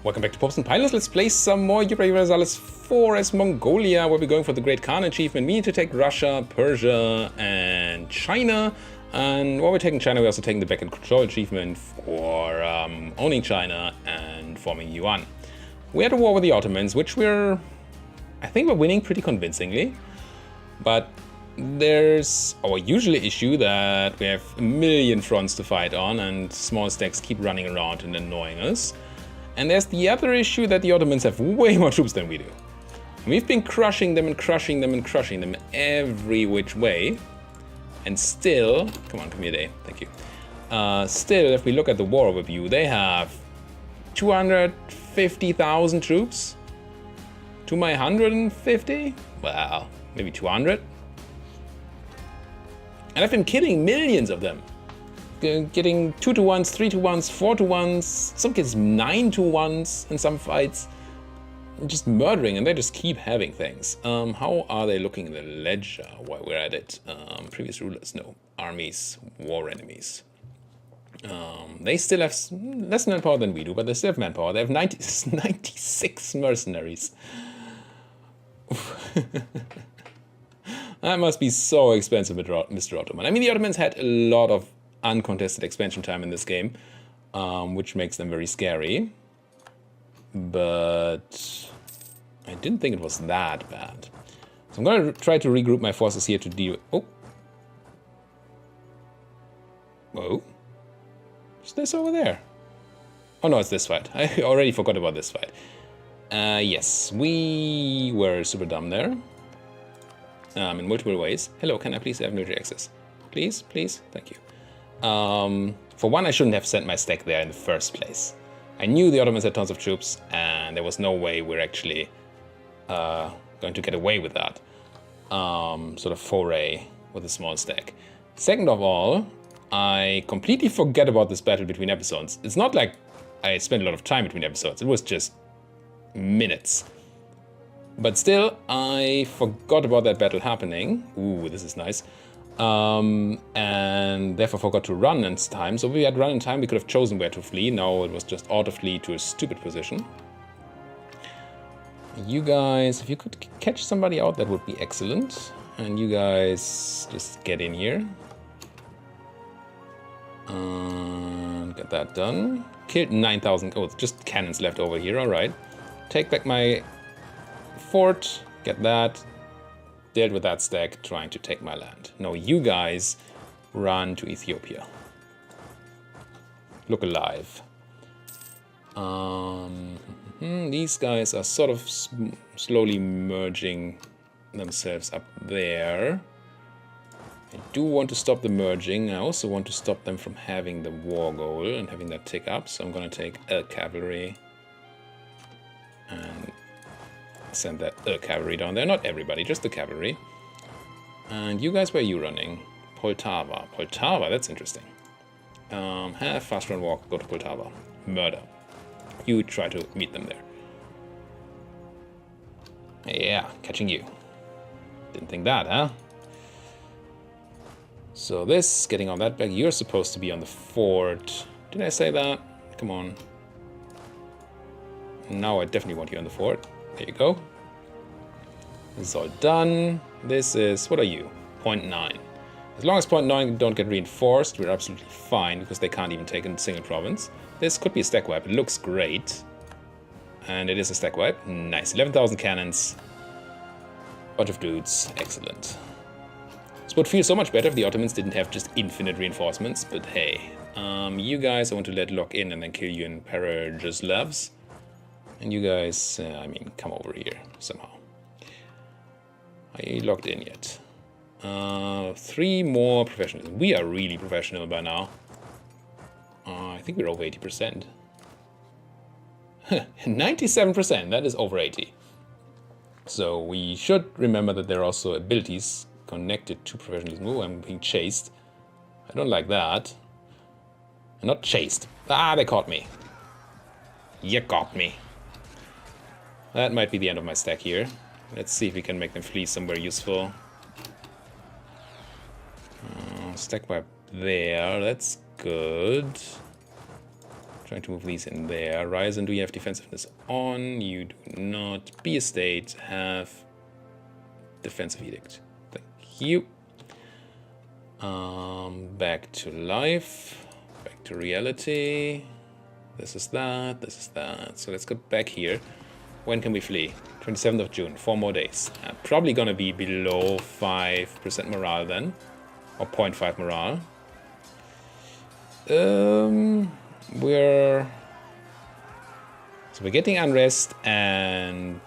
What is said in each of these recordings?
Welcome back to Popes and Pylons. Let's play some more Europa Universalis IV as Mongolia, where we're going for the Great Khan achievement. We need to take Russia, Persia, and China. And while we're taking China, we're also taking the back and control achievement for owning China and forming Yuan. We had a war with the Ottomans, which I think we're winning pretty convincingly. But there's our usual issue that we have a million fronts to fight on, and small stacks keep running around and annoying us. And there's the other issue that the Ottomans have way more troops than we do. We've been crushing them and crushing them and crushing them every which way. And still, come here, Day, thank you. Still, if we look at the war overview, they have 250,000 troops to my 150. Well, maybe 200. And I've been killing millions of them. Getting 2-to-1s, 3-to-1s, 4-to-1s, some cases 9-to-1s in some fights. Just murdering, and they just keep having things. How are they looking in the ledger while we're at it? Previous rulers, no. Armies, war enemies. They still have less manpower than we do, but they still have manpower. They have 96 mercenaries. That must be so expensive, Mr. Ottoman. I mean, the Ottomans had a lot of uncontested expansion time in this game, which makes them very scary. But I didn't think it was that bad. So I'm going to try to regroup my forces here to deal... Oh. Whoa. Is this over there? Oh no, it's this fight. I already forgot about this fight. Yes, we were super dumb there. In multiple ways. Hello, can I please have military access? Please, please, thank you. For one, I shouldn't have sent my stack there in the first place. I knew the Ottomans had tons of troops, and there was no way we're actually going to get away with that sort of foray with a small stack. Second of all, I completely forget about this battle between episodes. It's not like I spent a lot of time between episodes. It was just minutes. But still, I forgot about that battle happening. Ooh, this is nice. And therefore forgot to run in time. So if we had run in time, we could have chosen where to flee. Now it was just auto flee to a stupid position. You guys, if you could catch somebody out, that would be excellent. And you guys just get in here. Get that done. Killed 9,000. Oh, it's just cannons left over here. All right. Take back my fort. Get that. Dealt with that stack trying to take my land. Now you guys run to Ethiopia. Look alive. These guys are sort of slowly merging themselves up there. I do want to stop the merging. I also want to stop them from having the war goal and having that tick up. So I'm going to take a cavalry and send that cavalry down there. Not everybody, just the cavalry. And you guys, where are you running? Poltava. Poltava, that's interesting. Have fast run walk, go to Poltava. Murder. You try to meet them there. Yeah, catching you. Didn't think that, huh? So this, getting all that back. You're supposed to be on the fort. Did I say that? Come on. Now I definitely want you on the fort. There you go. This is all done. This is, what are you? 0.9. As long as 0.9 don't get reinforced, we're absolutely fine, because they can't even take a single province. This could be a stack wipe. It looks great. And it is a stack wipe. Nice. 11,000 cannons. Bunch of dudes. Excellent. This would feel so much better if the Ottomans didn't have just infinite reinforcements, but hey. You guys I want to let lock in and then kill you in Perejaslavs. And you guys, I mean, come over here somehow. Are you locked in yet? 3 more professionals. We are really professional by now. I think we're over 80%. 97%, that is over 80. So we should remember that there are also abilities connected to professionalism. Oh, I'm being chased. I don't like that. I'm not chased. Ah, they caught me. You got me. That might be the end of my stack here. Let's see if we can make them flee somewhere useful. Stack wipe there, that's good. Trying to move these in there. Ryzen, do you have defensiveness on? You do not. Be a state, have defensive edict. Thank you. Back to life. Back to reality. This is that. This is that. So let's go back here. When can we flee? 27th of June. 4 more days. Probably gonna be below 5% morale then. Or 0.5 morale. We're getting unrest and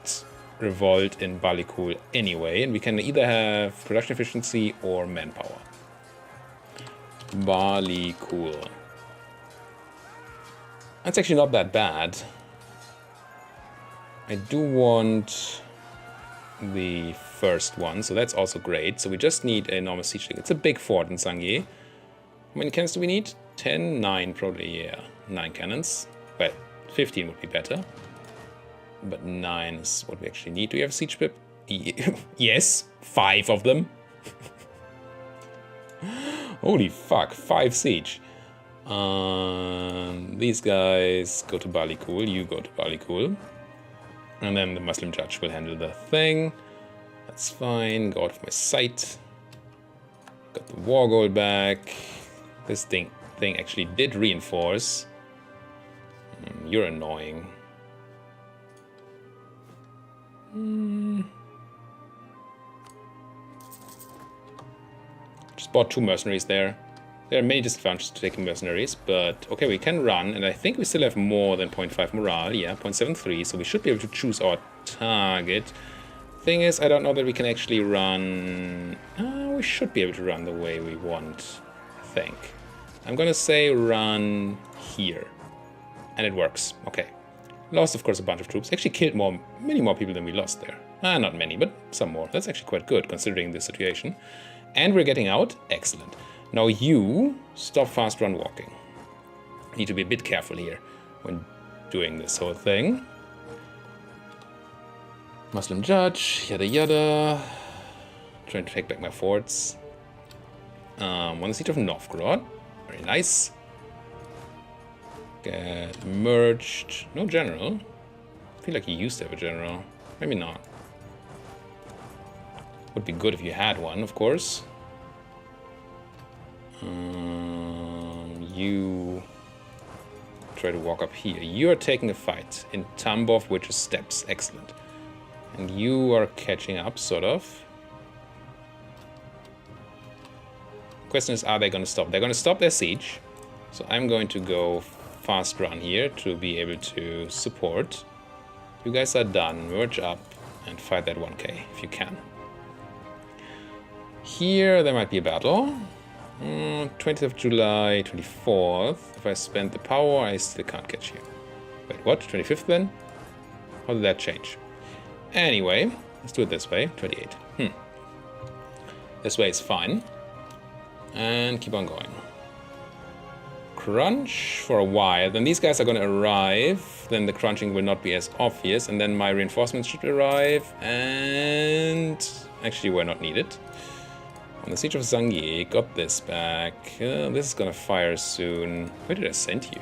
revolt in Balikul anyway, and we can either have production efficiency or manpower. Balikul. That's actually not that bad. I do want the first one, so that's also great. So we just need a normal siege thing. It's a big fort in Sangye. How many cannons do we need? 10, 9 probably, yeah. 9 cannons. Well, 15 would be better. But 9 is what we actually need. Do we have a siege pip? Yes, 5 of them. Holy fuck, 5 siege. These guys go to Balikul, you go to Balikul. And then the Muslim judge will handle the thing. That's fine, go out of my sight. Got the war goal back. This thing actually did reinforce. You're annoying. Just bought 2 mercenaries there. There are many disadvantages to taking mercenaries, but okay, we can run, and I think we still have more than 0.5 morale. Yeah, 0.73, so we should be able to choose our target. Thing is, I don't know that we can actually run... we should be able to run the way we want, I think. I'm gonna say run here. And it works. Okay. Lost, of course, a bunch of troops. Actually killed many more people than we lost there. Not many, but some more. That's actually quite good, considering the situation. And we're getting out. Excellent. Now you stop fast run walking. Need to be a bit careful here when doing this whole thing. Muslim judge, yada yada. Trying to take back my forts. On the siege of Novgorod. Very nice. Get merged. No general. I feel like he used to have a general. Maybe not. Would be good if you had one, of course. You try to walk up here. You are taking a fight in Tambov, which is steppes. Excellent. And you are catching up, sort of. Question is, are they going to stop? They're going to stop their siege. So I'm going to go fast run here to be able to support. You guys are done. Merge up and fight that 1k if you can. Here there might be a battle. 20th of July, 24th. If I spend the power, I still can't catch you. Wait, what? 25th then? How did that change? Anyway, let's do it this way. 28. This way is fine. And keep on going. Crunch for a while. Then these guys are going to arrive. Then the crunching will not be as obvious. And then my reinforcements should arrive. And actually were not needed. On the siege of Zangi, got this back. This is gonna fire soon. Where did I send you?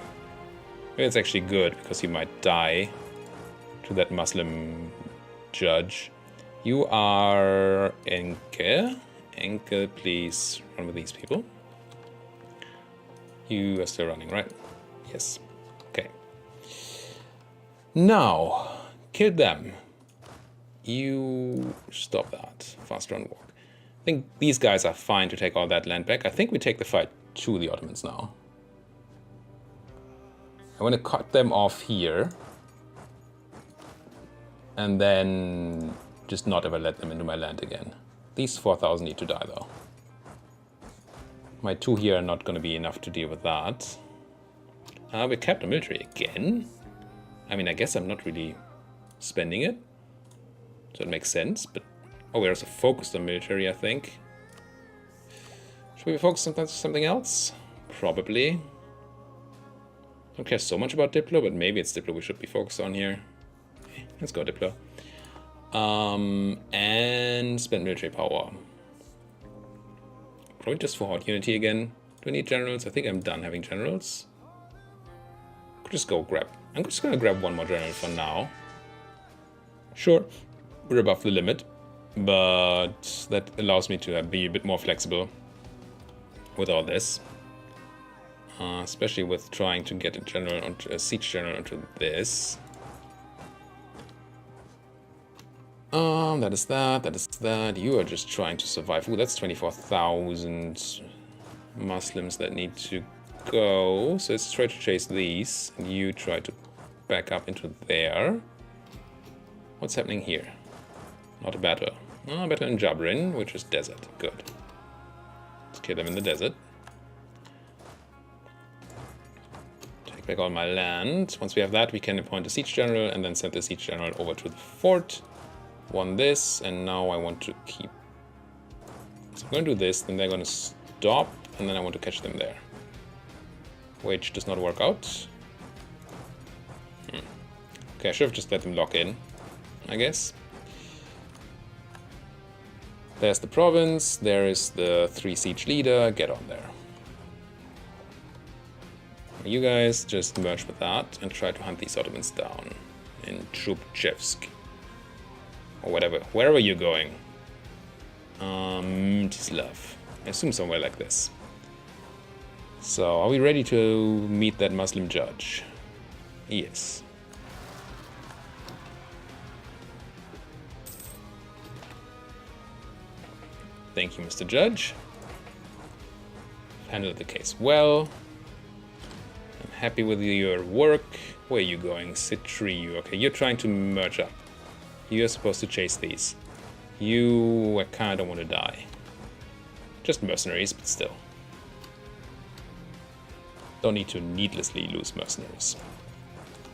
Maybe it's actually good, because you might die to that Muslim judge. You are Enke. Enke, please run with these people. You are still running, right? Yes. Okay. Now, kill them. You stop that. Fast run walk. I think these guys are fine to take all that land back. I think we take the fight to the Ottomans now. I want to cut them off here. And then just not ever let them into my land again. These 4,000 need to die though. My 2 here are not going to be enough to deal with that. We kept the military again. I mean, I guess I'm not really spending it. So it makes sense, but... Oh, we're also focused on military, I think. Should we be focused on something else? Probably. Don't care so much about Diplo, but maybe it's Diplo we should be focused on here. Okay, let's go Diplo. And spend military power. Probably just for hot unity again. Do I need generals? I think I'm done having generals. just go grab. I'm just gonna grab one more general for now. Sure, we're above the limit, but that allows me to be a bit more flexible with all this. Especially with trying to get a general onto a siege general onto this. That is that, that is that. You are just trying to survive. Ooh, that's 24,000 Muslims that need to go. So let's try to chase these. And you try to back up into there. What's happening here? Not a battle. Oh, battle in Jabrin, which is desert. Good. Let's kill them in the desert. Take back all my land. Once we have that, we can appoint a siege general and then send the siege general over to the fort. Won this, and now I want to keep. So I'm going to do this, then they're going to stop, and then I want to catch them there. Which does not work out. Okay, I should have just let them lock in, I guess. There's the province, there is the 3 siege leader, get on there. You guys just merge with that and try to hunt these Ottomans down in Chubchevsk. Or whatever, wherever you're going. Mstislav. I assume somewhere like this. So, are we ready to meet that Muslim judge? Yes. Thank you, Mr. Judge. Handled the case well. I'm happy with your work. Where are you going? Citri. Okay, you're trying to merge up. You're supposed to chase these. I kinda don't want to die. Just mercenaries, but still. Don't need to needlessly lose mercenaries.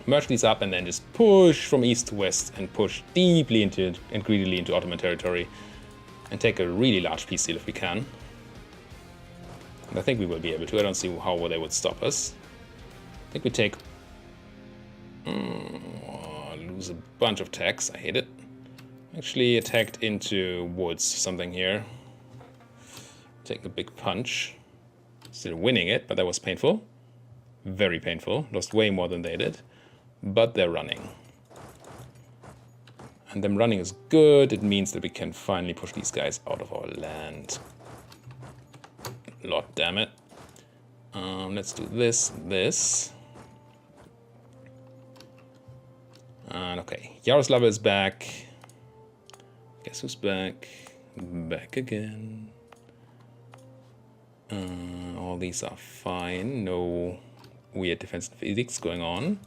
Merge these up and then just push from east to west and push deeply into and greedily into Ottoman territory. And take a really large peace deal if we can. And I think we will be able to. I don't see how they would stop us. I think we take... lose a bunch of tax. I hate it. Actually attacked into woods something here. Take a big punch. Still winning it, but that was painful. Very painful. Lost way more than they did. But they're running. And them running is good. It means that we can finally push these guys out of our land. Lord damn it. Let's do this, this. And okay, Yaroslav is back. Guess who's back? Back again. All these are fine. No weird defensive edicts going on.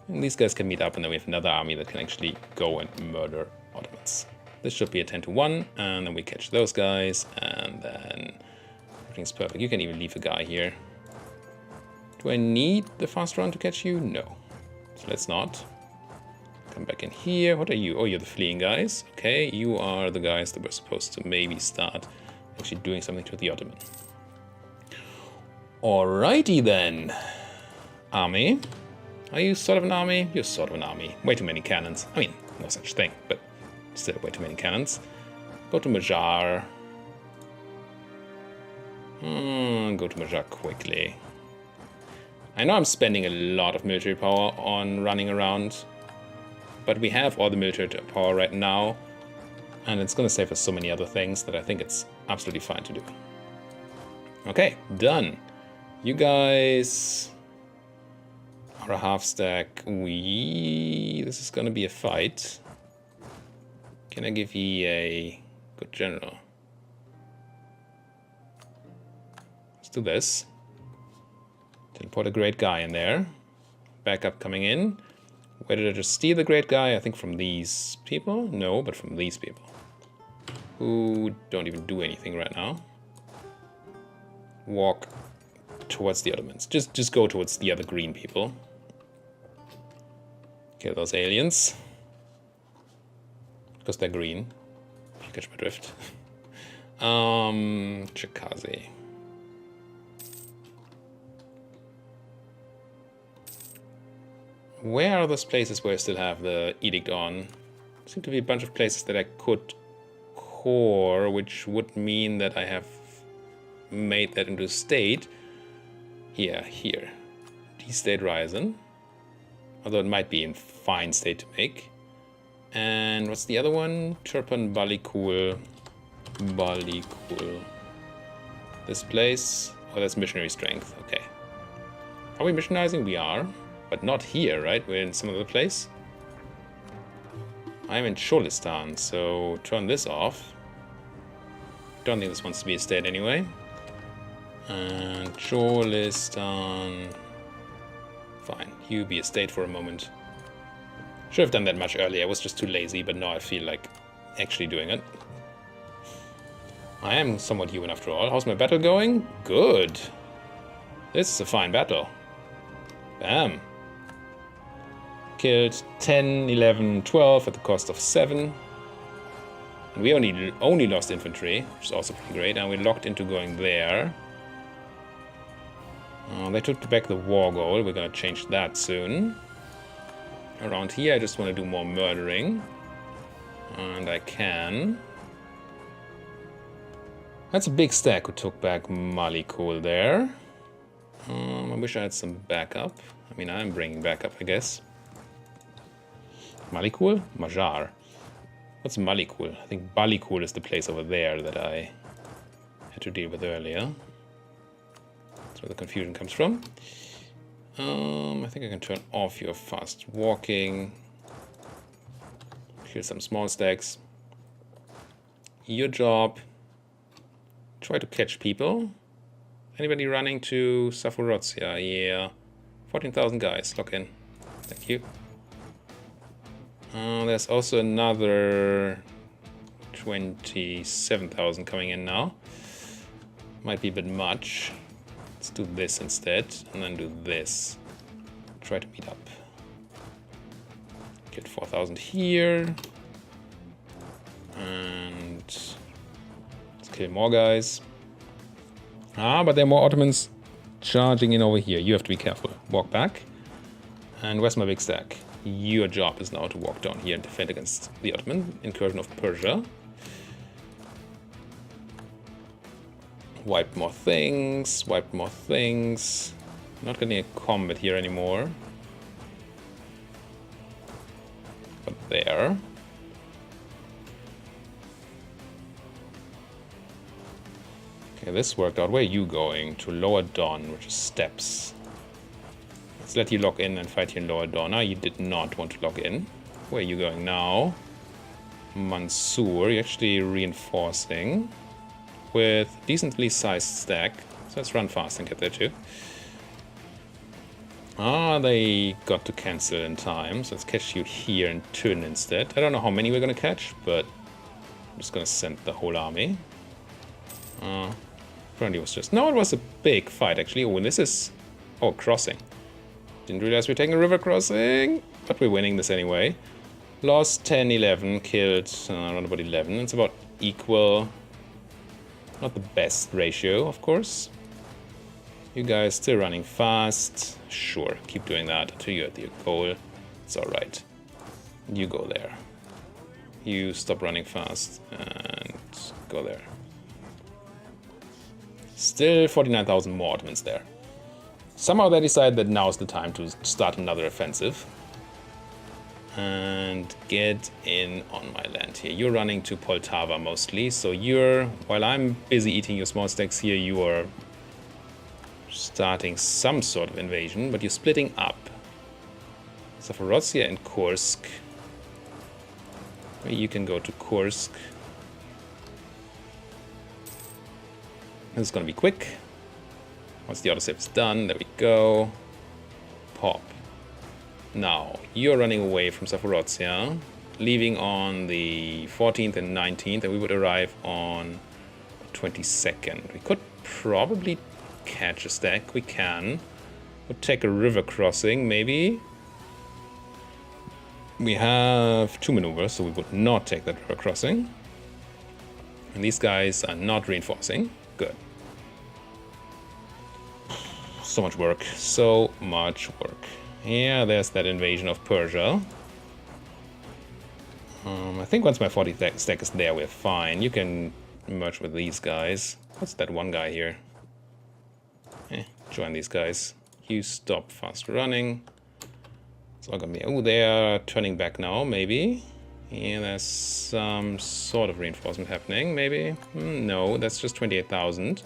And these guys can meet up, and then we have another army that can actually go and murder Ottomans. This should be a 10-1, and then we catch those guys, and then everything's perfect. You can even leave a guy here. Do I need the fast run to catch you? No. So let's not. Come back in here. What are you? Oh, you're the fleeing guys. Okay, you are the guys that were supposed to maybe start actually doing something to the Ottoman. Alrighty then. Army. Are you sort of an army? You're sort of an army. Way too many cannons. I mean, no such thing, but still way too many cannons. Go to Majar. Go to Majar quickly. I know I'm spending a lot of military power on running around, but we have all the military power right now, and it's going to save us so many other things that I think it's absolutely fine to do. Okay, done. You guys are a half stack. This is going to be a fight. Can I give you a good general? Let's do this. Teleport a great guy in there. Backup coming in. Where did I just steal the great guy? I think from these people? No, but from these people. Who don't even do anything right now. Walk towards the Ottomans. Just go towards the other green people. Kill those aliens. Because they're green. If you catch my drift. Cherkazi. Where are those places where I still have the edict on? Seem to be a bunch of places that I could core, which would mean that I have made that into a state. Yeah, here. D-State Ryzen. Although it might be in fine state to make. And what's the other one? Turpan Balikul. Balikul. This place. Oh, that's missionary strength. Okay. Are we missionizing? We are. But not here, right? We're in some other place. I'm in Cholistan, so turn this off. Don't think this wants to be a state anyway. And Cholistan. Fine. You be a state for a moment. Should have done that much earlier. I was just too lazy, but now I feel like actually doing it. I am somewhat human after all. How's my battle going? Good. This is a fine battle. Bam. Killed 10, 11, 12 at the cost of 7. And we only lost infantry, which is also pretty great. And we locked into going there. They took back the war goal. We're going to change that soon. Around here, I just want to do more murdering. And I can. That's a big stack who took back Malikul there. I wish I had some backup. I mean, I'm bringing backup, I guess. Malikul? Majar. What's Malikul? I think Balikul is the place over there that I had to deal with earlier. That's where the confusion comes from. I think I can turn off your fast walking. Kill some small stacks. Your job. Try to catch people. Anybody running to Zaporozhye? Yeah. 14,000 guys. Lock in. Thank you. There's also another 27,000 coming in now. Might be a bit much. Let's do this instead, and then do this. Try to meet up. Get 4,000 here. And let's kill more guys. But there are more Ottomans charging in over here. You have to be careful. Walk back. And where's my big stack? Your job is now to walk down here and defend against the Ottoman incursion of Persia. Wiped more things, wiped more things. Not getting a combat here anymore. But there. Okay, this worked out. Where are you going? To Lower Don, which is steps. Let's let you log in and fight here in Lower Don. You did not want to log in. Where are you going now? Mansour, you're actually reinforcing with decently sized stack. So let's run fast and get there too. They got to cancel in time. So let's catch you here in Thun instead. I don't know how many we're gonna catch, but I'm just gonna send the whole army. Apparently it was just... No, it was a big fight actually. Oh, and this is... Oh, crossing. Didn't realize we're taking a river crossing, but we're winning this anyway. Lost 10, 11, killed around about 11. It's about equal. Not the best ratio, of course. You guys still running fast. Sure, keep doing that until you're at the goal. It's alright. You go there. You stop running fast and go there. Still 49,000 more Ottomans there. Somehow they decide that now's the time to start another offensive. And get in on my land here. You're running to Poltava mostly, so you're... While I'm busy eating your small stacks here, you are starting some sort of invasion, but you're splitting up. Zaporozhye and Kursk. You can go to Kursk. This is gonna be quick. Once the autosave is done, there we go. Pop. Now, you're running away from Zaporozhye, leaving on the 14th and 19th, and we would arrive on the 22nd. We could probably catch a stack. We can. We'll take a river crossing, maybe. We have 2 maneuvers, so we would not take that river crossing. And these guys are not reinforcing. Good. So much work. So much work. Yeah, there's that invasion of Persia. I think once my 40 stack is there, we're fine. You can merge with these guys. What's that one guy here? Join these guys. You stop fast running. It's all gonna be. Oh, they are turning back now, maybe. Yeah, there's some sort of reinforcement happening, maybe. No, that's just 28,000.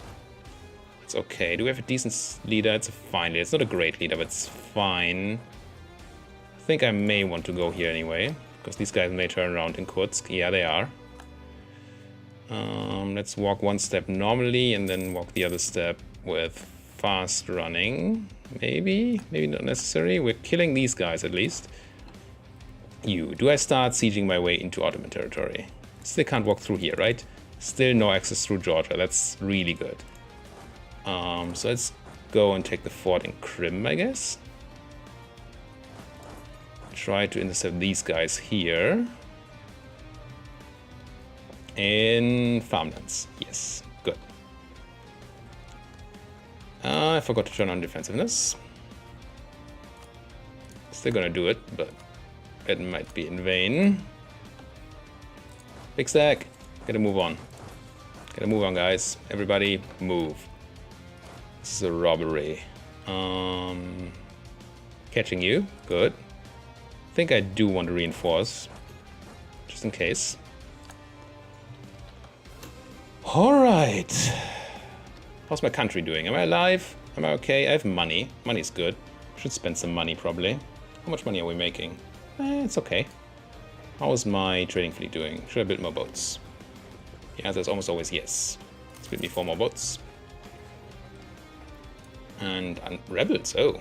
It's okay. Do we have a decent leader? It's a fine leader. It's not a great leader, but it's fine. I think I may want to go here anyway, because these guys may turn around in Kursk. Yeah, they are. Let's walk one step normally and then walk the other step with fast running. Maybe not necessary. We're killing these guys at least. Do I start sieging my way into Ottoman territory? Still can't walk through here, right? Still no access through Georgia. That's really good. So let's go and take the fort in Crimea, I guess. Try to intercept these guys here. In farmlands. Yes, good. I forgot to turn on defensiveness. Still gonna do it, but it might be in vain. Big stack. Gotta move on. Gotta move on, guys. Everybody, move. This is a robbery. Catching you. Good. I think I do want to reinforce. Just in case. Alright. How's my country doing? Am I alive? Am I okay? I have money. Money's good. Should spend some money, probably. How much money are we making? It's okay. How is my trading fleet doing? Should I build more boats? The answer is almost always yes. Let's build me 4 more boats. And rebels, oh.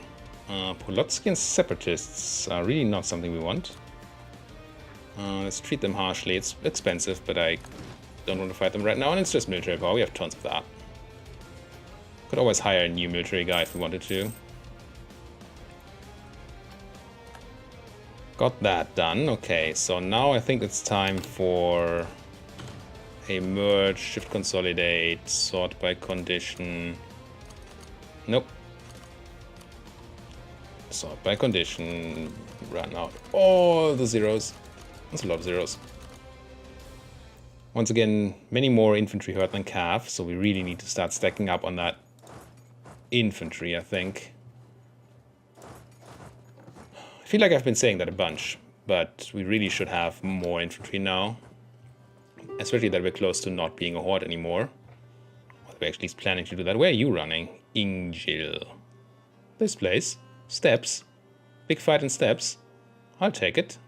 Polotskian separatists are really not something we want. Let's treat them harshly. It's expensive, but I don't want to fight them right now, and it's just military power. We have tons of that. Could always hire a new military guy if we wanted to. Got that done. Okay, so now I think it's time for a merge, shift consolidate, sort by condition. Nope. Sort by condition, run out all the zeros. That's a lot of zeros. Once again, many more infantry hurt than cav, so we really need to start stacking up on that infantry, I think. I feel like I've been saying that a bunch, but we really should have more infantry now. Especially that we're close to not being a horde anymore. Or we're actually planning to do that. Where are you running? Ingil. This place. Steps. Big fight in steps. I'll take it.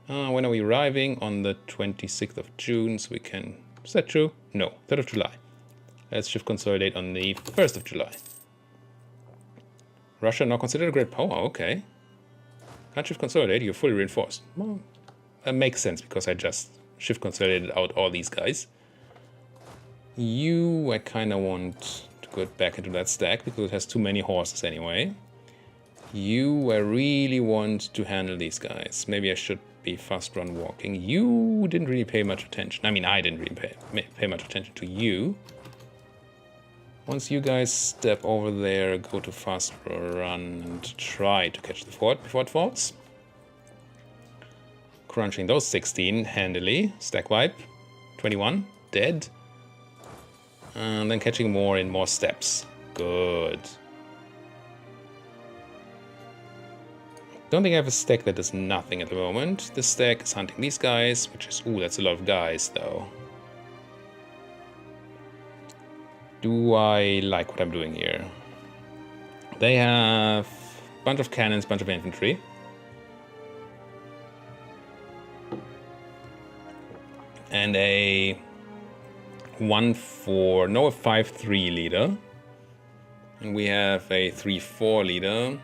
When are we arriving? On the 26th of June, so we can... Is that true? No, 3rd of July. Let's shift consolidate on the 1st of July. Russia now considered a great power, okay. Can't shift consolidate, you're fully reinforced. Well, that makes sense because I just shift consolidated out all these guys. You, I kind of want to go back into that stack because it has too many horses anyway. You, I really want to handle these guys. Maybe I should be fast run walking. You didn't really pay much attention. I mean, I didn't really pay much attention to you. Once you guys step over there, go to fast run and try to catch the fort before it falls. Crunching those 16 handily. Stack wipe. 21. Dead. And then catching more in more steps. Good. Don't think I have a stack that does nothing at the moment. This stack is hunting these guys, which is... Ooh, that's a lot of guys, though. Do I like what I'm doing here? They have a bunch of cannons, bunch of infantry. And a 1-4... No, a 5-3 leader. And we have a 3-4 leader.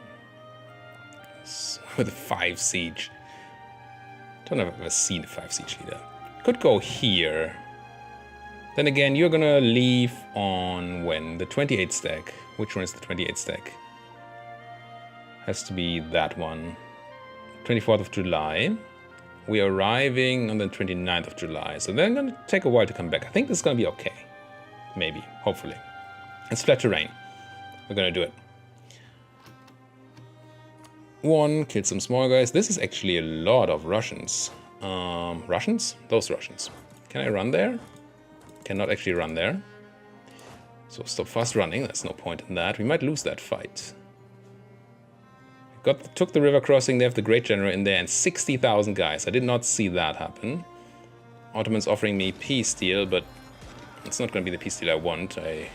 With a 5 siege. Don't know if I've ever seen a 5 siege leader. Could go here. Then again, you're gonna leave on when? The 28 stack. Which one is the 28 stack? Has to be that one. 24th of July. We are arriving on the 29th of July. So they're gonna take a while to come back. I think this is gonna be okay. Maybe. Hopefully. It's flat terrain. We're gonna do it. One, killed some small guys. This is actually a lot of Russians. Russians? Those Russians. Can I run there? Cannot actually run there. So stop fast running. There's no point in that. We might lose that fight. Took the river crossing, they have the Great General in there, and 60,000 guys. I did not see that happen. Ottomans offering me peace deal, but it's not going to be the peace deal I want. I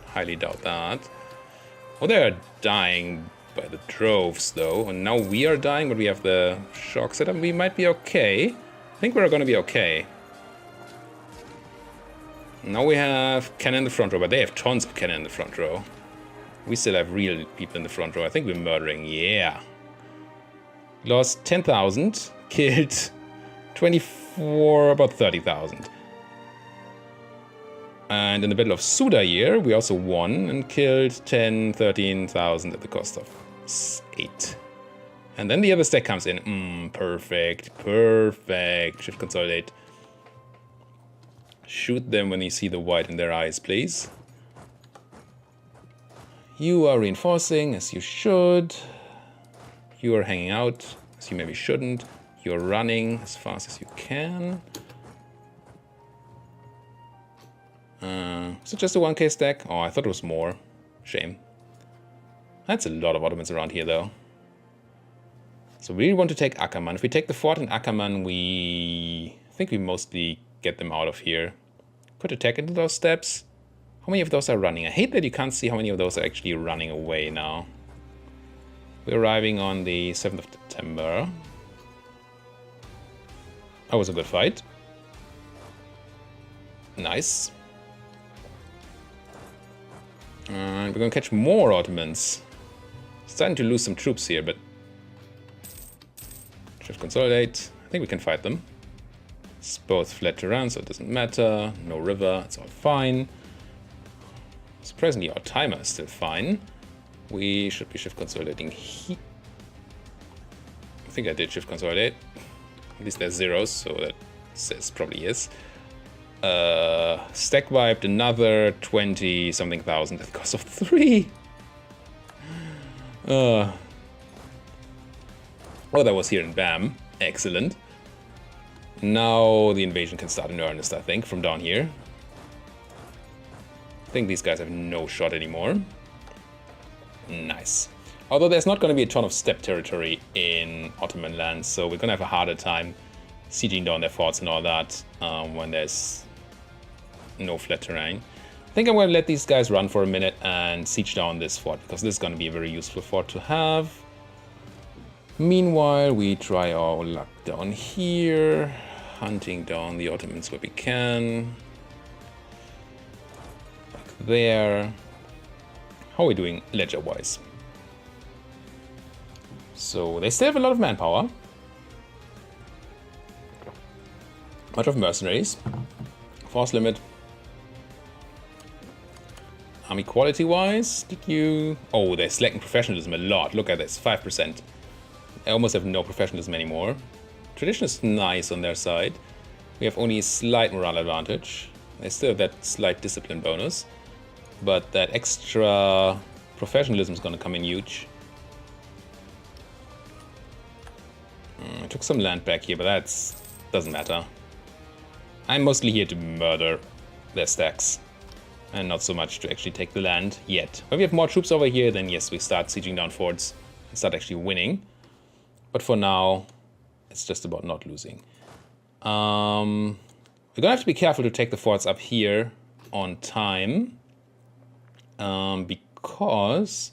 highly doubt that. Oh, they are dying by the droves, though. And now we are dying, but we have the shock setup. We might be okay. I think we're going to be okay. Now we have cannon in the front row, but they have tons of cannon in the front row. We still have real people in the front row. I think we're murdering. Yeah. Lost 10,000. Killed 24, about 30,000. And in the Battle of Sudair, we also won and killed 10, 13,000 at the cost of 8. And then the other stack comes in. Perfect. Perfect. Shift consolidate. Shoot them when you see the white in their eyes, please. You are reinforcing, as you should. You are hanging out, as you maybe shouldn't. You are running as fast as you can. Is it just a 1k stack? Oh, I thought it was more. Shame. That's a lot of Ottomans around here, though. So we really want to take Ackermann. If we take the fort in Ackermann, I think we mostly get them out of here. Could attack into those steps. How many of those are running? I hate that you can't see how many of those are actually running away now. We're arriving on the 7th of September. That was a good fight. Nice. And we're gonna catch more Ottomans. Starting to lose some troops here, but... Shift consolidate. I think we can fight them. It's both flat terrain, so it doesn't matter. No river, it's all fine. Surprisingly, our timer is still fine. We should be shift consolidating here. I think I did shift consolidate. At least there's zeros, so that says probably is. Stack wiped another 20 something thousand at the cost of 3. Oh, that was here in Bam. Excellent. Now the invasion can start in earnest, I think, from down here. I think these guys have no shot anymore. Nice. Although there's not going to be a ton of steppe territory in Ottoman lands, so we're going to have a harder time sieging down their forts and all that when there's no flat terrain. I think I'm going to let these guys run for a minute and siege down this fort, because this is going to be a very useful fort to have. Meanwhile, we try our luck down here, hunting down the Ottomans where we can. Like there. How are we doing ledger-wise? So they still have a lot of manpower. Much of mercenaries. Force limit. Army quality-wise, did you... Oh, they're slacking professionalism a lot. Look at this, 5%. I almost have no professionalism anymore. Tradition is nice on their side. We have only a slight morale advantage. They still have that slight discipline bonus. But that extra professionalism is going to come in huge. I took some land back here, but that doesn't matter. I'm mostly here to murder their stacks. And not so much to actually take the land yet. When we have more troops over here, then yes, we start sieging down forts and start actually winning. But for now, it's just about not losing. We're gonna have to be careful to take the forts up here on time. Because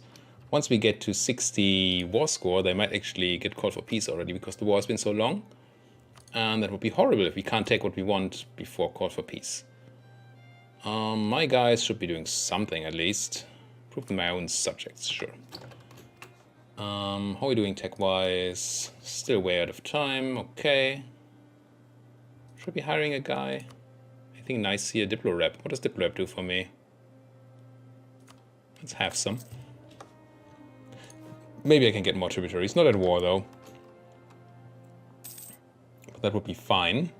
once we get to 60 war score, they might actually get called for peace already, because the war has been so long. And that would be horrible if we can't take what we want before call for peace. My guys should be doing something at least. Prove to my own subjects, sure. How are we doing tech-wise? Still way out of time, okay. Should I be hiring a guy? Anything nice here? Diplo rep. What does Diplo rep do for me? Let's have some. Maybe I can get more tributaries. Not at war, though. But that would be fine.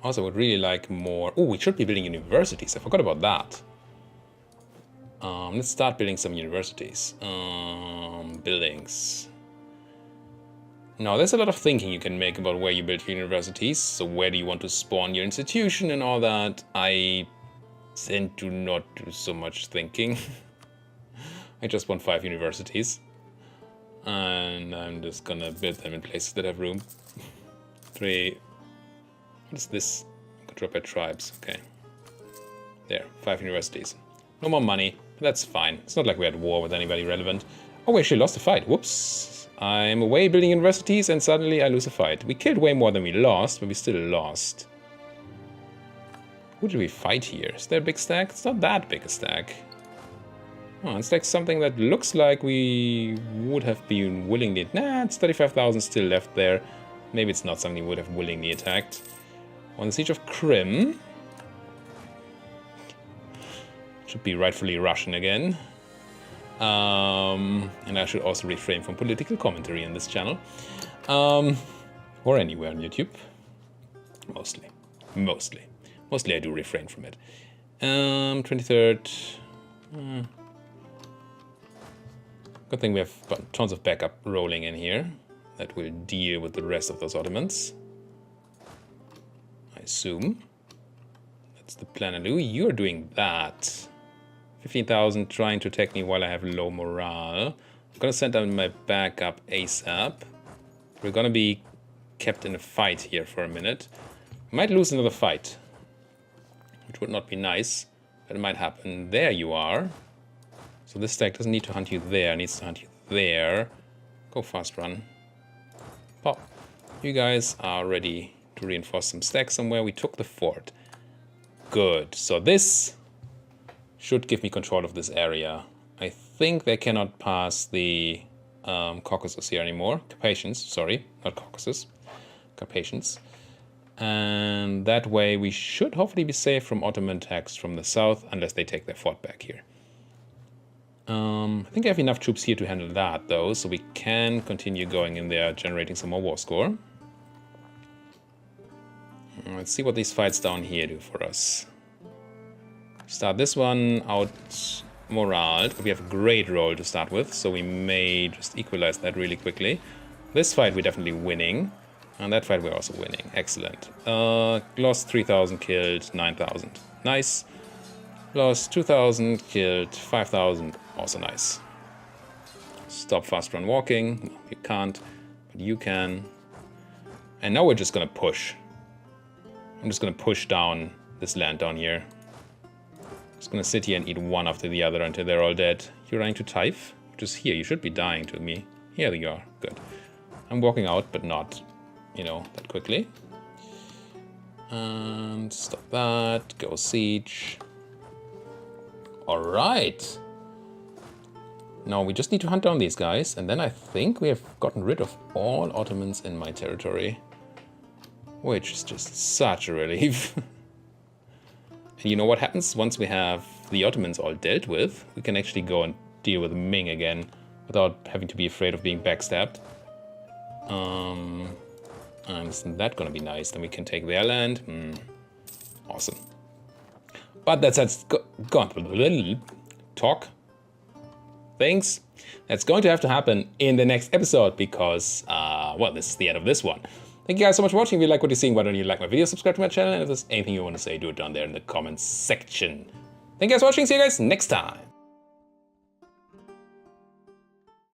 Also, I would really like more... Oh, we should be building universities. I forgot about that. Let's start building some universities. Buildings. Now, there's a lot of thinking you can make about where you build your universities. So where do you want to spawn your institution and all that? I tend to not do so much thinking. I just want 5 universities. And I'm just gonna build them in places that have room. 3. What is this? Controlled by tribes. Okay. There. 5 universities. No more money. But that's fine. It's not like we're at war with anybody relevant. Oh, we actually lost a fight. Whoops. I'm away building universities and suddenly I lose a fight. We killed way more than we lost, but we still lost. Who did we fight here? Is there a big stack? It's not that big a stack. Oh, it's like something that looks like we would have been willingly... Nah, it's 35,000 still left there. Maybe it's not something we would have willingly attacked. On the Siege of Krim. Should be rightfully Russian again. And I should also refrain from political commentary on this channel. Or anywhere on YouTube. Mostly. Mostly I do refrain from it. 23rd... Good thing we have tons of backup rolling in here that will deal with the rest of those Ottomans. I assume. That's the plan. You're doing that. 15,000 trying to attack me while I have low morale. I'm gonna send out my backup ASAP. We're gonna be kept in a fight here for a minute. Might lose another fight, which would not be nice, but it might happen. There you are. So this stack doesn't need to hunt you there, it needs to hunt you there. Go fast run. Pop. You guys are ready to reinforce some stacks somewhere. We took the fort. Good. So this should give me control of this area. I think they cannot pass the Caucasus here anymore. Carpathians, sorry, not Caucasus. Carpathians. And that way we should hopefully be safe from Ottoman attacks from the south, unless they take their fort back here. I think I have enough troops here to handle that, though, so we can continue going in there, generating some more war score. Let's see what these fights down here do for us. Start this one out morale, but we have a great roll to start with, so we may just equalize that really quickly. This fight we're definitely winning, and that fight we're also winning. Excellent. Lost 3,000, killed 9,000. Nice. Lost 2,000, killed 5,000. Also nice. Stop fast run walking. No, you can't, but you can. And now we're just gonna push. I'm just gonna push down this land down here. Just gonna sit here and eat one after the other until they're all dead. You're running to Taif? Just here. You should be dying to me. Here you are. Good. I'm walking out, but not, you know, that quickly. And stop that. Go siege. All right. Now we just need to hunt down these guys, and then I think we have gotten rid of all Ottomans in my territory, which is just such a relief. And you know what happens once we have the Ottomans all dealt with? We can actually go and deal with Ming again without having to be afraid of being backstabbed. And isn't that gonna be nice? Then we can take their land. Awesome. But that's gone. Talk. Things. That's going to have to happen in the next episode because, well, this is the end of this one. Thank you guys so much for watching. If you like what you're seeing, why don't you like my video, subscribe to my channel, and if there's anything you want to say, do it down there in the comments section. Thank you guys for watching. See you guys next time.